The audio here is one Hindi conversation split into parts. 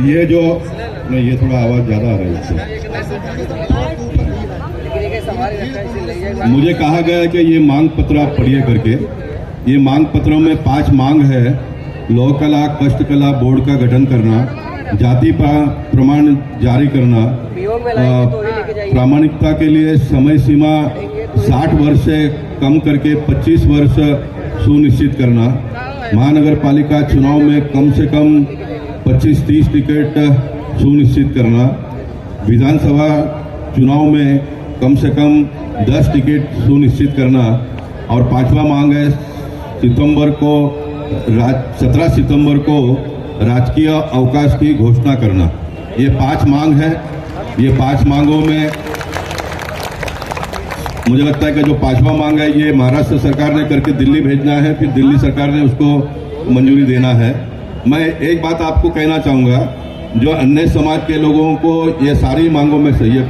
ये जो नहीं, ये थोड़ा आवाज ज्यादा आ रहा है इससे। मुझे कहा गया है कि ये मांग पत्र आप पढ़िए करके। ये मांग पत्रों में 5 मांग है। लोक कला कष्ट कला बोर्ड का गठन करना, जाति प्रमाण जारी करना, प्रामाणिकता के लिए समय सीमा 60 वर्ष से कम करके 25 वर्ष सुनिश्चित करना, महानगर पालिका चुनाव में कम से कम 25-30 टिकट सुनिश्चित करना, विधानसभा चुनाव में कम से कम 10 टिकट सुनिश्चित करना, और 5वां मांग है 17 सितंबर को राजकीय अवकाश की घोषणा करना। ये 5 मांग है। ये 5 मांगों में मुझे लगता है कि जो 5वां मांग है ये महाराष्ट्र सरकार ने करके दिल्ली भेजना है, फिर दिल्ली सरकार ने उसको मंजूरी देना है। मैं एक बात आपको कहना चाहूँगा, जो अन्य समाज के लोगों को ये सारी मांगों में सही है।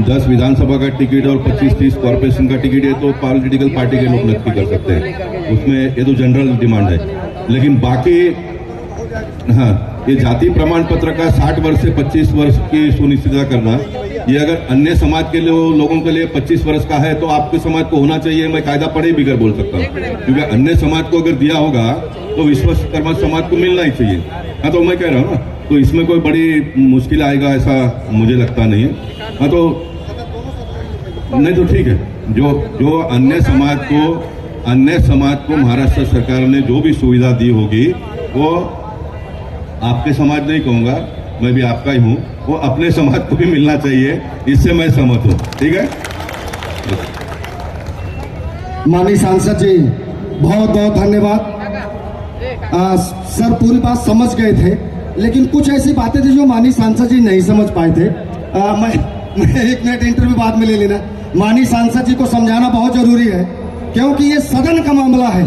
10 विधानसभा का टिकट और 25-30 कॉर्पोरेशन का टिकट, ये तो पॉलिटिकल पार्टी के लोग नक्की कर सकते हैं, उसमें ये तो जनरल डिमांड है। लेकिन बाकी हाँ, ये जाति प्रमाण पत्र का 60 वर्ष से 25 वर्ष की सुनिश्चितता करना, ये अगर अन्य समाज के लोगों के लिए 25 वर्ष का है तो आपके समाज को होना चाहिए। मैं कायदा पढ़े बिगर बोल सकता हूँ, क्योंकि अन्य समाज को अगर दिया होगा तो विश्वकर्मा समाज को मिलना ही चाहिए। हाँ, तो मैं कह रहा हूँ ना, तो इसमें कोई बड़ी मुश्किल आएगा ऐसा मुझे लगता नहीं है। हाँ, तो नहीं तो ठीक है। जो अन्य समाज को महाराष्ट्र सरकार ने जो भी सुविधा दी होगी वो आपके समाज नहीं कहूंगा, मैं भी आपका ही हूं, वो अपने समाज को भी मिलना चाहिए। इससे मैं सहमत हूं। ठीक है। माननीय सांसद जी बहुत बहुत धन्यवाद। सर पूरी बात समझ गए थे, लेकिन कुछ ऐसी बातें थी जो माननीय सांसद जी नहीं समझ पाए थे। मैं 1 मिनट इंटरव्यू बाद में ले लेना। माननीय सांसद जी को समझाना बहुत जरूरी है, क्योंकि ये सदन का मामला है,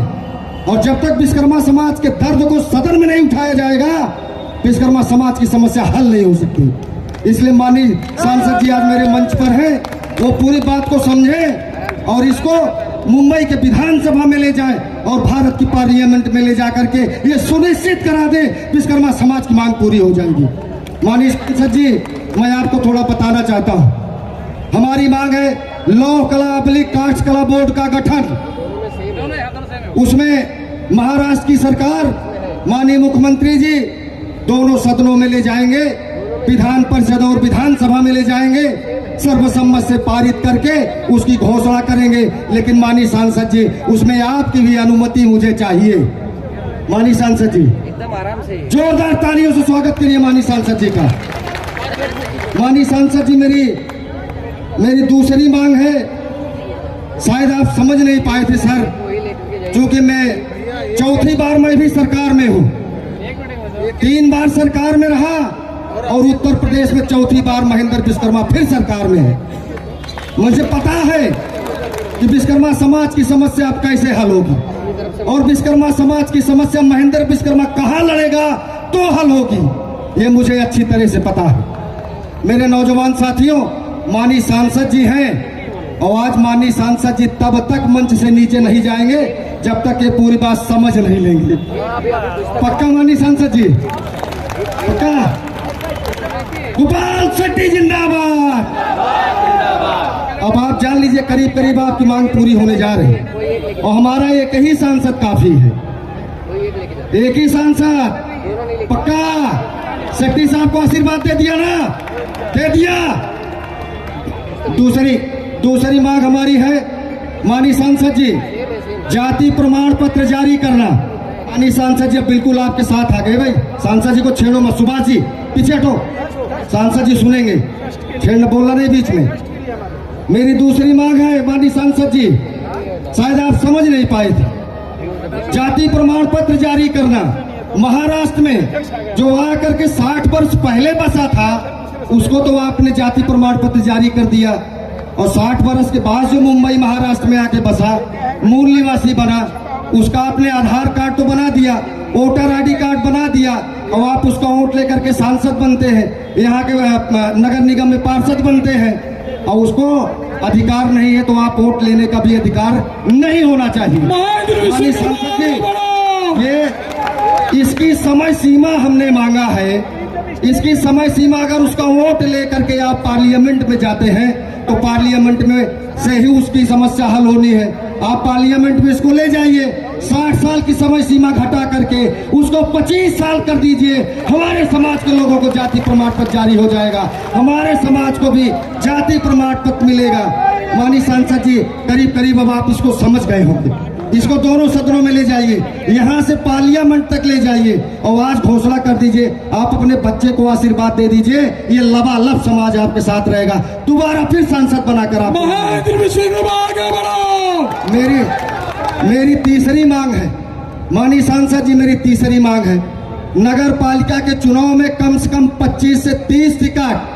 और जब तक विश्वकर्मा समाज के दर्द को सदन में नहीं उठाया जाएगा, विश्वकर्मा समाज की समस्या हल नहीं हो सकती। इसलिए माननीय सांसद जी आज मेरे मंच पर हैं, वो पूरी बात को समझें और इसको मुंबई के विधानसभा में ले जाए और भारत की पार्लियामेंट में ले जाकर के ये सुनिश्चित करा दे विश्वकर्मा समाज की मांग पूरी हो जाएगी। माननीय सांसद जी, मैं आपको थोड़ा बताना चाहता हूँ। हमारी मांग है लौह कला काष्ठ कला बोर्ड का गठन। उसमें महाराष्ट्र की सरकार, माननीय मुख्यमंत्री जी दोनों सदनों में ले जाएंगे, विधान परिषद और विधानसभा में ले जाएंगे, सर्वसम्मत से पारित करके उसकी घोषणा करेंगे। लेकिन माननीय सांसद जी, उसमें आपकी भी अनुमति मुझे चाहिए। माननीय सांसद जी, एकदम आराम से जोरदार तालियों से स्वागत करिए माननीय सांसद जी का। माननीय सांसद जी, मेरी दूसरी मांग है, शायद आप समझ नहीं पाए थे सर, क्योंकि मैं चौथी बार मैं भी सरकार में हूँ। 3 बार सरकार में रहा और उत्तर प्रदेश में चौथी बार महेंद्र विश्वकर्मा फिर सरकार में है। मुझे पता है कि विश्वकर्मा समाज की समस्या अब कैसे हल होगी, और विश्वकर्मा समाज की समस्या महेंद्र विश्वकर्मा कहाँ लड़ेगा तो हल होगी, ये मुझे अच्छी तरह से पता है। मेरे नौजवान साथियों, माननीय सांसद जी हैं, और आज माननीय सांसद जी तब तक मंच से नीचे नहीं जाएंगे जब तक ये पूरी बात समझ नहीं लेंगे। पक्का माननीय सांसद जी? पक्का? गोपाल शेट्टी जिंदाबाद। अब आप जान लीजिए, करीब करीब आपकी मांग पूरी होने जा रही है, और हमारा एक ही सांसद काफी है। एक ही सांसद। पक्का? शेट्टी साहब को आशीर्वाद दे दिया ना? दे दिया। दूसरी मांग हमारी है माननीय सांसद जी, जाति प्रमाण पत्र जारी करना। माननीय सांसद जी बिल्कुल आपके साथ आ गए भाई। सांसद जी को छेड़ो मत। सुभाष जी पीछे हटो, सांसद जी सुनेंगे, छेड़ना बोलना नहीं बीच में। मेरी दूसरी मांग है माननीय सांसद जी, शायद आप समझ नहीं पाए थे, जाति प्रमाण पत्र जारी करना। महाराष्ट्र में जो आकर के 60 वर्ष पहले बसा था, उसको तो आपने जाति प्रमाण पत्र जारी कर दिया, और 60 वर्ष के बाद जो मुंबई महाराष्ट्र में आके बसा, मूल निवासी बना, उसका आपने आधार कार्ड तो बना दिया, वोटर आईडी कार्ड बना दिया, और आप उसका वोट लेकर के सांसद बनते हैं, यहाँ के नगर निगम में पार्षद बनते हैं, और उसको अधिकार नहीं है तो आप वोट लेने का भी अधिकार नहीं होना चाहिए। सांसद जी, ये इसकी समय सीमा हमने मांगा है इसकी समय सीमा, अगर उसका वोट लेकर के आप पार्लियामेंट में जाते हैं तो पार्लियामेंट में से ही उसकी समस्या हल होनी है। आप पार्लियामेंट में इसको ले जाइए, 60 साल की समय सीमा घटा करके उसको 25 साल कर दीजिए। हमारे समाज के लोगों को जाति प्रमाण पत्र जारी हो जाएगा, हमारे समाज को भी जाति प्रमाण पत्र मिलेगा। माननीय सांसद जी, करीब करीब अब आप इसको समझ गए होंगे। इसको दोनों सदनों में ले जाइए, यहाँ से पार्लियामेंट तक ले जाइए और आज घोषणा कर दीजिए। आप अपने बच्चे को आशीर्वाद दे दीजिए, ये लबालब समाज आपके साथ रहेगा, दोबारा फिर सांसद बनाकर आप। मेरी तीसरी मांग है माननीय सांसद जी, मेरी तीसरी मांग है, नगर पालिका के चुनाव में कम से कम 25 से 30 टिकट।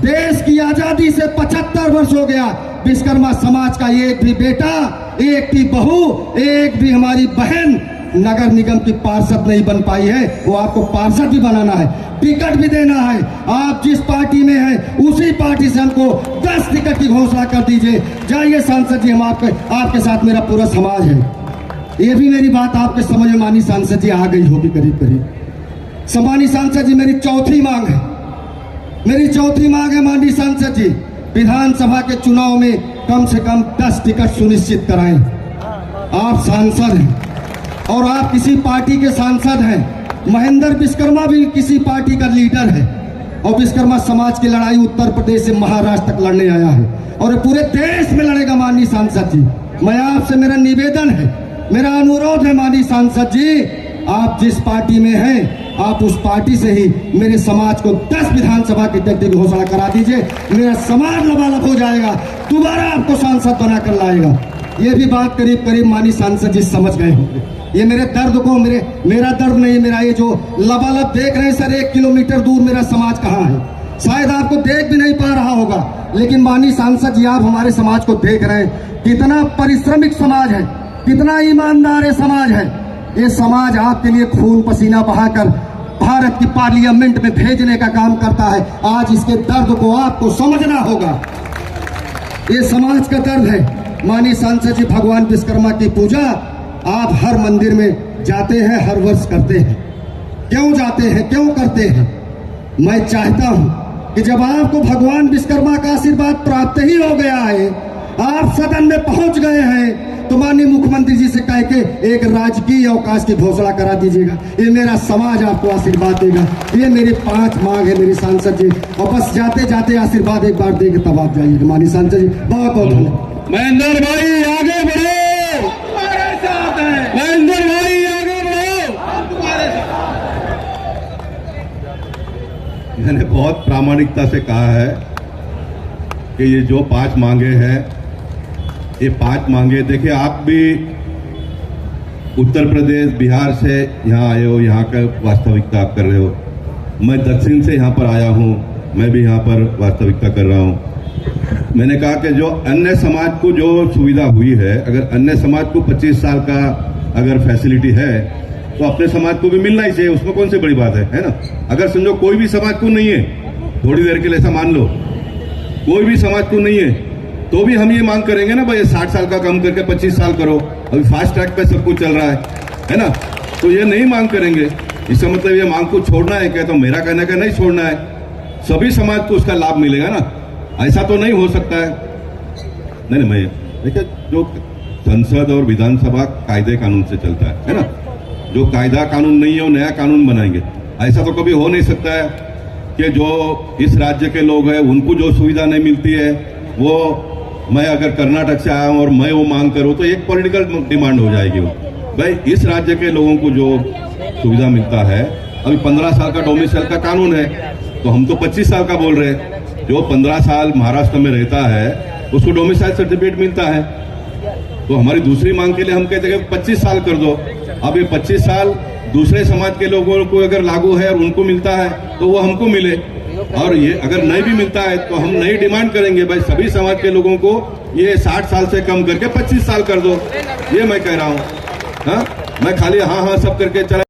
देश की आजादी से 75 वर्ष हो गया, विश्वकर्मा समाज का एक भी बेटा, एक भी बहू, एक भी हमारी बहन नगर निगम की पार्षद नहीं बन पाई है। वो आपको पार्षद भी बनाना है, टिकट भी देना है। आप जिस पार्टी में हैं उसी पार्टी से हमको 10 टिकट की घोषणा कर दीजिए। जाइए सांसद जी, हम आपके साथ मेरा पूरा समाज है। ये भी मेरी बात आपके समझ में माननीय सांसद जी आ गई होगी करीब करीब। माननीय सांसद जी, मेरी चौथी मांग है माननीय सांसद जी, विधानसभा के चुनाव में कम से कम 10 टिकट सुनिश्चित कराएं। आप सांसद हैं और आप किसी पार्टी के सांसद हैं। महेंद्र विश्वकर्मा भी किसी पार्टी का लीडर है और विश्वकर्मा समाज की लड़ाई उत्तर प्रदेश से महाराष्ट्र तक लड़ने आया है और पूरे देश में लड़ेगा। माननीय सांसद जी, मैं आपसे, मेरा निवेदन है, मेरा अनुरोध है माननीय सांसद जी, आप जिस पार्टी में हैं आप उस पार्टी से ही मेरे समाज को 10 विधानसभा की टिकट की घोषणा करा दीजिए। मेरा समाज लबालब हो जाएगा, दोबारा आपको सांसद बनाकर लाएगा। ये भी बात करीब करीब माननीय सांसद जी समझ गए होंगे। ये मेरे दर्द को, मेरा दर्द नहीं, मेरा ये जो लबालब देख रहे हैं सर, 1 किलोमीटर दूर मेरा समाज कहाँ है, शायद आपको देख भी नहीं पा रहा होगा, लेकिन माननीय सांसद जी आप हमारे समाज को देख रहे हैं। कितना परिश्रमिक समाज है, कितना ईमानदार ये समाज है। ये समाज आपके लिए खून पसीना बहाकर भारत की पार्लियामेंट में भेजने का काम करता है। आज इसके दर्द को आपको समझना होगा, ये समाज का दर्द है। माननीय सांसद जी, भगवान विश्वकर्मा की पूजा आप हर मंदिर में जाते हैं, हर वर्ष करते हैं। क्यों जाते हैं, क्यों करते हैं? मैं चाहता हूं कि जब आपको भगवान विश्वकर्मा का आशीर्वाद प्राप्त ही हो गया है, आप सदन में पहुंच गए हैं, तो माननीय मुख्यमंत्री जी से कह के एक राजकीय अवकाश की घोषणा करा दीजिएगा। ये मेरा समाज आपको आशीर्वाद देगा। ये मेरी 5 मांग है मेरी सांसद जी, और बस जाते जाते आशीर्वाद एक बार देके तब आप जाइएगा। माननीय सांसद जी, बहुत बहुत धन्यवाद। महेंद्र भाई आगे बढ़ो, महेंद्र भाई आगे बढ़ो। मैंने बहुत प्रामाणिकता से कहा है कि ये जो 5 मांगे हैं, ये 5 मांगे, देखिए आप भी उत्तर प्रदेश बिहार से यहाँ आए हो, यहाँ का वास्तविकता आप कर रहे हो। मैं दक्षिण से यहाँ पर आया हूँ, मैं भी यहाँ पर वास्तविकता कर रहा हूँ। मैंने कहा कि जो अन्य समाज को जो सुविधा हुई है, अगर अन्य समाज को 25 साल का अगर फैसिलिटी है तो अपने समाज को भी मिलना ही चाहिए, उसमें कौन सी बड़ी बात है ना। अगर समझो कोई भी समाज को नहीं है, थोड़ी देर के लिए ऐसा मान लो कोई भी समाज को नहीं है, तो भी हम ये मांग करेंगे ना भाई 60 साल का कम करके 25 साल करो। अभी फास्ट ट्रैक पे सब कुछ चल रहा है ना, तो ये नहीं मांग करेंगे। इसका मतलब ये मांग को छोड़ना है क्या? तो मेरा कहना का नहीं छोड़ना है, सभी समाज को उसका लाभ मिलेगा ना, ऐसा तो नहीं हो सकता है। नहीं, मैं देखिए, जो संसद और विधानसभा कायदे कानून से चलता है ना, जो कायदा कानून नहीं है वो नया कानून बनाएंगे, ऐसा तो कभी हो नहीं सकता है कि जो इस राज्य के लोग हैं उनको जो सुविधा नहीं मिलती है, वो मैं अगर कर्नाटक से आया हूं और मैं वो मांग करूं तो एक पॉलिटिकल डिमांड हो जाएगी। वो भाई इस राज्य के लोगों को जो सुविधा मिलता है, अभी 15 साल का डोमिसाइल का कानून है, तो हम तो 25 साल का बोल रहे हैं। जो 15 साल महाराष्ट्र में रहता है उसको डोमिसाइल सर्टिफिकेट मिलता है। तो हमारी दूसरी मांग के लिए हम कहते हैं कि 25 साल कर दो। अब ये 25 साल दूसरे समाज के लोगों को अगर लागू है और उनको मिलता है तो वो हमको मिले, और ये अगर नहीं भी मिलता है तो हम नई डिमांड करेंगे भाई सभी समाज के लोगों को ये 60 साल से कम करके 25 साल कर दो। ये मैं कह रहा हूँ। हाँ, मैं खाली हाँ हाँ सब करके चला